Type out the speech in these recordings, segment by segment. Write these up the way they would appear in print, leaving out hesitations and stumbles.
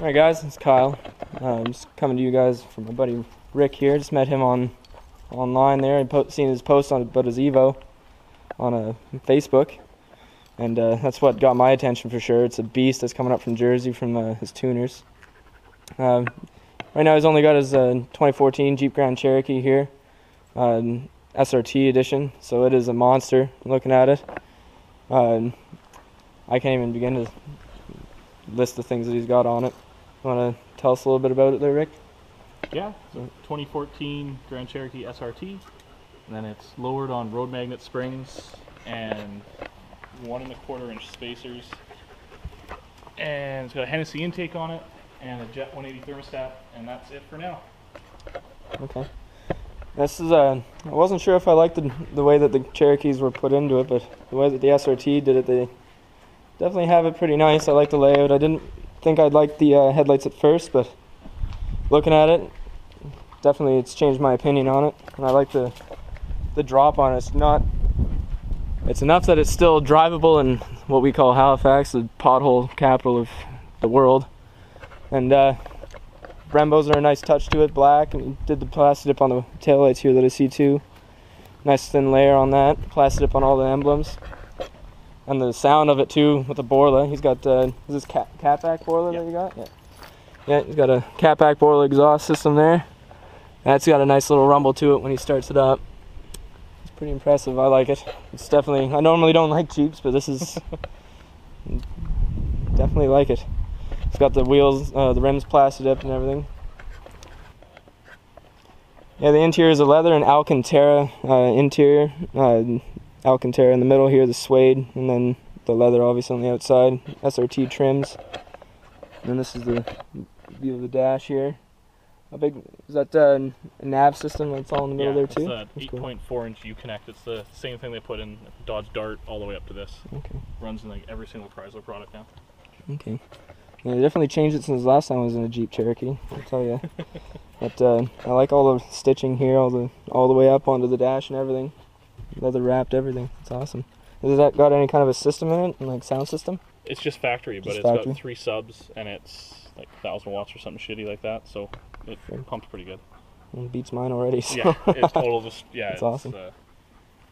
Alright guys, it's Kyle. I'm just coming to you guys from my buddy Rick here. Just met him online there and seen his post about his Evo on Facebook. And that's what got my attention for sure. It's a beast that's coming up from Jersey from his tuners. Right now he's only got his 2014 Jeep Grand Cherokee here, SRT edition, so it is a monster looking at it. I can't even begin to list the things that he's got on it. Want to tell us a little bit about it there, Rick? Yeah, so 2014 Grand Cherokee SRT, and then it's lowered on road magnet springs and 1 1/4 inch spacers, and it's got a Hennessy intake on it and a Jet 180 thermostat, and that's it for now. Okay. This is I wasn't sure if I liked the way that the Cherokees were put into it, but the way that the SRT did it, they definitely have it pretty nice. I like the layout. I didn't think I'd like the headlights at first, but looking at it, definitely it's changed my opinion on it. And I like the drop on it. It's enough that it's still drivable in what we call Halifax, the pothole capital of the world. And Brembos are a nice touch to it, black, and did the plastic dip on the taillights here that I see too. Nice thin layer on that, plastic dip on all the emblems. And the sound of it too with the Borla. He's got, is this catback Borla that you got? Yeah. Yeah, he's got a catback Borla exhaust system there. That's got a nice little rumble to it when he starts it up. It's pretty impressive. I like it. It's definitely, I normally don't like Jeeps, but this is definitely like it. It's got the wheels, the rims plastic up and everything. Yeah, the interior is a leather and Alcantara interior. Alcantara in the middle here, the suede, and then the leather obviously on the outside. SRT trims. And this is the view of the dash here. How big is that? A nav system that's all in the middle there too? Yeah, it's 8.4 inch Uconnect. It's the same thing they put in Dodge Dart all the way up to this. Okay. Runs in like every single Chrysler product now. Okay. Yeah, they definitely changed it since last time I was in a Jeep Cherokee, I'll tell you. But I like all the stitching here, all the way up onto the dash and everything. Leather wrapped everything. It's awesome. Has that got any kind of a system in it, like sound system? It's just factory, but it's got 3 subs and it's like 1,000 watts or something shitty like that, so it pumps pretty good. It beats mine already. So. Yeah, it's total. It's awesome.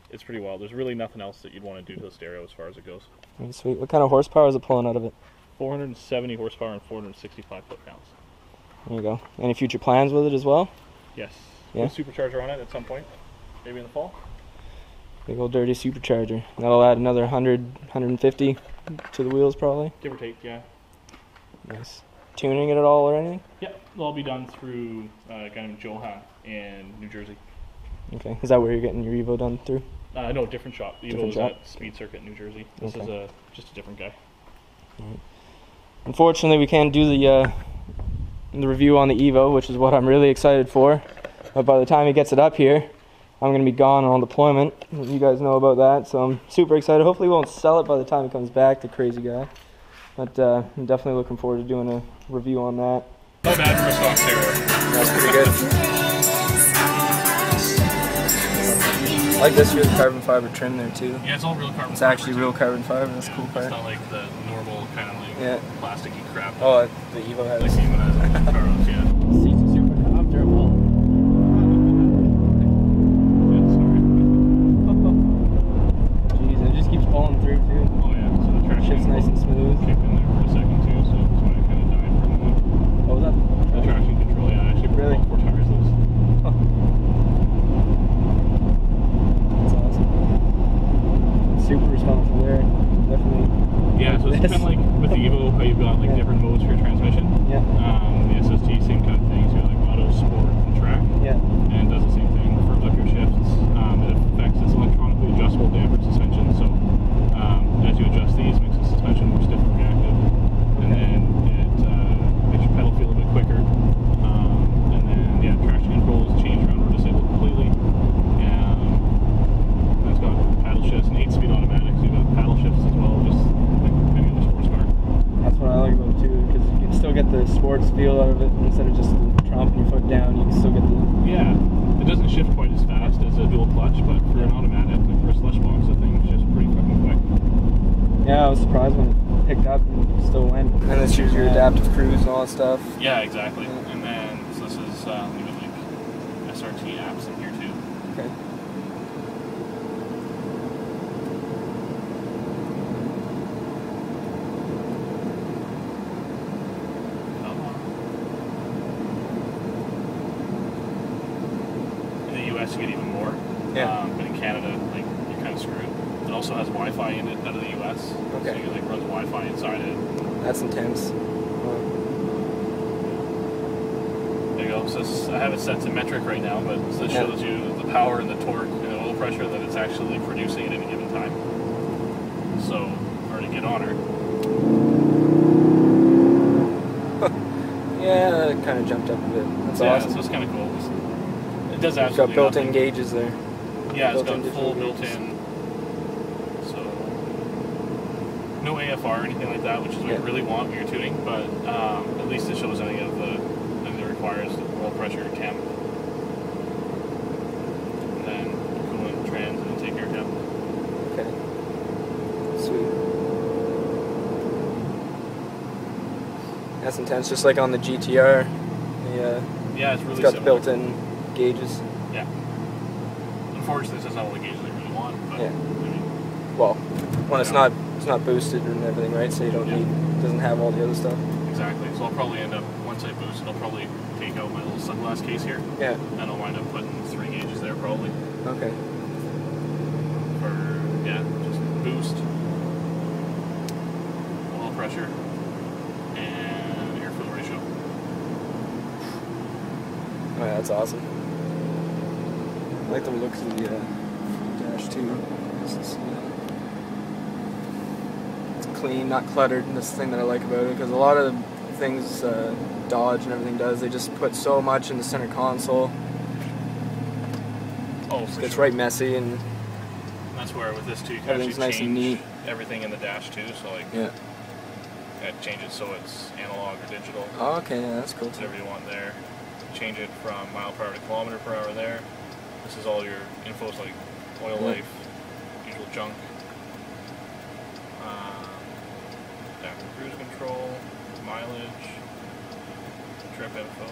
It's pretty wild. There's really nothing else that you'd want to do to the stereo as far as it goes. Right, sweet. What kind of horsepower is it pulling out of it? 470 horsepower and 465 foot-pounds. There you go. Any future plans with it as well? Yes. Yeah. Put a supercharger on it at some point, maybe in the fall. Big old dirty supercharger. That'll add another 100, 150 to the wheels probably. Give or take, yeah. Nice. Tuning it at all or anything? Yeah, it'll all be done through a guy named Johan in New Jersey. Okay. Is that where you're getting your Evo done through? No, different shop. Different Evo shop? is at Speed Circuit, New Jersey. This is just a different guy. All right. Unfortunately, we can't do the review on the Evo, which is what I'm really excited for. But by the time he gets it up here, I'm going to be gone on deployment. You guys know about that, so I'm super excited. Hopefully he won't sell it by the time he comes back, the crazy guy. But I'm definitely looking forward to doing a review on that. Not bad for a stock stereo. That's pretty good. I like this here, the carbon fiber trim there too. Yeah, it's all real carbon fiber. It's actually real carbon fiber, that's cool part. It's not like the normal kind of like plasticky crap. Oh, the Evo has. Like the Evo has Carlos, yeah. Seats are super comfortable. Pulling through too. Oh yeah, so the traction shit's nice and smooth. Kicked in there for a second too, so that's why I kind of died for a moment. What was that? The traction control, yeah, I actually really? broke all 4 tires loose. Oh. That's awesome. Super responsive there, definitely. Yeah, so it's kind of like with the Evo, how you've got like different modes for your transmission. Yeah. The SST, same kind of thing, so you got like auto, sport, and track. Yeah. And it does the same thing, firms up your shifts. It affects its electronically adjustable damper suspension, so as you adjust these, it makes the suspension more stiff and reactive, and then it makes your pedal feel a bit quicker, and then traction control is changed around or disabled completely, and it's got paddle shifts and 8-speed automatics, so you've got paddle shifts as well, just like any other sports car. That's what I like about it too, because you can still get the sports feel out of it, instead of just tromping your foot down, you can still get the... Yeah, it doesn't shift quite as fast as a dual clutch, but for an automatic, like for a slush box, the thing is just pretty fucking quick. Yeah, I was surprised when it picked up and still went. And then choose your adaptive cruise and all that stuff. Yeah, exactly. Yeah. And then so this is even like SRT apps in here too. Okay. In the US, you get even more. Yeah. But in Canada, like you're kind of screwed. It also has Wi-Fi in it out of the US. Okay. So you like runs Wi-Fi inside it. That's intense. There you go. So I have it set to metric right now, but this shows you the power and the torque and the oil pressure that it's actually producing at any given time. So, or to get on her. Yeah, it kind of jumped up a bit. That's awesome. So it's kind of cool. It does absolutely. It's got built-in gauges there. Yeah, it's got full built-in. So no AFR or anything like that, which is what you really want when you're tuning. But at least it shows any of the that requires the oil pressure, temp, and then coolant, trans, and take air temp. Okay. Sweet. That's intense, just like on the GTR. Yeah, it's really it's got similar. the built-in gauges. Yeah. Unfortunately, this is not all the gauges I really want. But, yeah. I mean, well, when it's not boosted and everything, right? So you don't need, doesn't have all the other stuff. Exactly. So I'll probably end up, once I boost it, I'll probably take out my little sunglass case here. Yeah. And I'll wind up putting 3 gauges there probably. Okay. For just boost, oil pressure, and airflow ratio. Oh yeah, that's awesome. I like the looks of the dash too. It's clean, not cluttered. And that's the thing that I like about it, because a lot of things Dodge and everything does, they just put so much in the center console. Oh, for it's sure. right messy, and that's where with this too, you can everything's actually nice change and neat. Everything in the dash too. So like, change it so it's analog or digital. Oh, okay, yeah, that's cool too. Whatever you want there. Change it from mile per hour to kilometer per hour there. This is all your info, so like oil life, usual junk. Adaptive cruise control, mileage, trip info.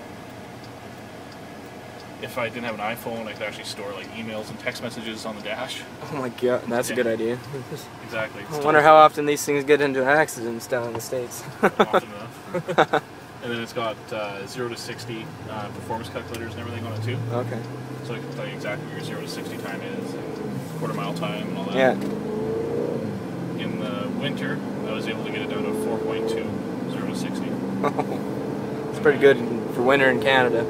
If I didn't have an iPhone, I could actually store like emails and text messages on the dash. Oh my god, that's a good idea. Exactly. I wonder how often these things get into accidents down in the States. Often enough. And then it's got 0 to 60 performance calculators and everything on it too. Okay. So I can tell you exactly where your 0 to 60 time is, and quarter mile time and all that. Yeah. In the winter, I was able to get it down to 4.2, 0 to 60. It's pretty good for winter in Canada.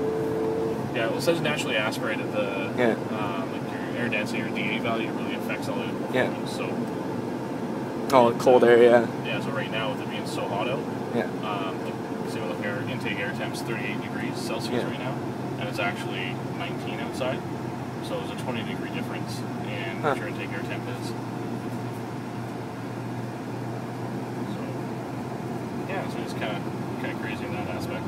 Yeah, well, it says naturally aspirated. The like your air density or DA value really affects all the performance. So. Oh, cold air, yeah. Yeah. So right now, with it being so hot out. Yeah. So look, our intake air temps 38 degrees Celsius right now, and it's actually 19 outside. So there's a 20-degree difference in what your intake air temp is. So yeah, so it's kind of crazy in that aspect.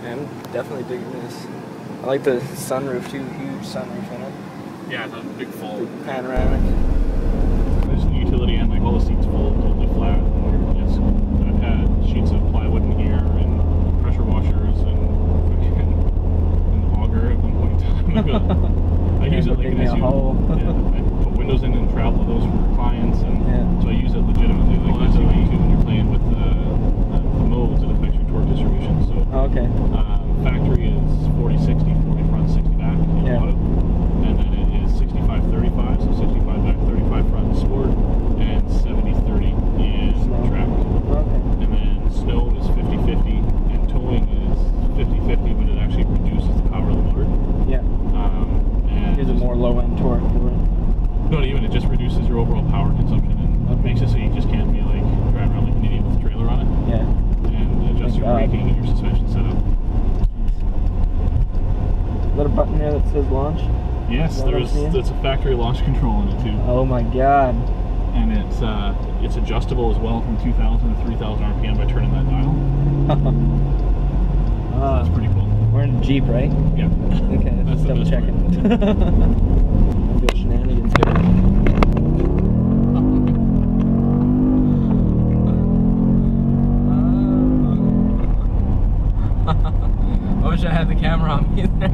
Yeah, I'm definitely digging this. I like the sunroof too, huge sunroof in it. Yeah, it's a big full big panoramic. There's the utility end, like all the seats full, totally flat. I've had sheets of plywood in here and pressure washers and an auger at one point in time. I use it like an SUV. I put windows in and travel with those for clients, and so I use it legitimately like an SUV too when you're playing with the modes that affect your torque distribution. So factory is 40-60, 40 front, 60 back in auto, and then it is 65-35, so 65 back, 35 front in sport, and 70-30 in track. And then snow is 50-50, and towing is 50-50, but it actually reduces the power of the motor. Yeah. And gives it more low-end torque for it. Not even, it just reduces your overall power consumption, and makes it so you just can't be like driving around like an idiot with a trailer on it. Yeah. And adjust your braking and your suspension setup. Is that a button there that says launch? Yes, it's a factory launch control in it too. Oh my god. And it's adjustable as well from 2,000 to 3,000 RPM by turning that dial. So that's pretty cool. We're in a Jeep, right? Yeah. Okay, that's double checking. Maybe shenanigans here. wish I had the camera on me there.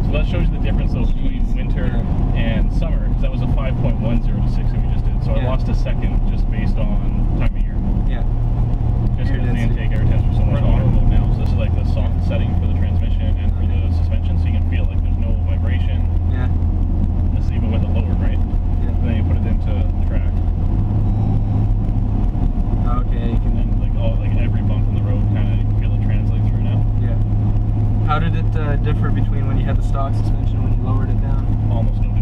So that shows you the difference though between winter and summer, because that was a 5.10 to 6 that we just did. So I lost a second just based on time of year. Yeah. Just because the intake air temps were so much honorable now. So this is like the soft setting for the transmission and for the suspension, so you can feel like there's no vibration. Yeah. This is even with it lowered, right? Yeah. And then you put it into the track. Okay, you can then like every bump in the road kind of, you can feel it translate through now. Yeah. How did it differ between when you had the stock suspension and when you lowered it down? Almost no